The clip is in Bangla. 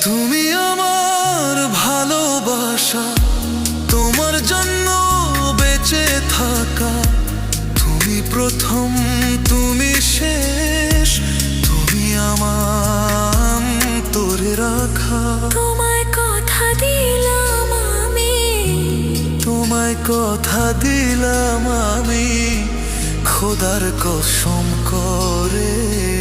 তুমি আমার ভালোবাসা, তোমার জন্য বেঁচে থাকা। তুমি প্রথম, তুমি শেষ, তুমি আমার তোরে রাখা। তোমায় কথা দিলাম আমি, তোমায় কথা দিলাম আমি, খোদার কসম করে।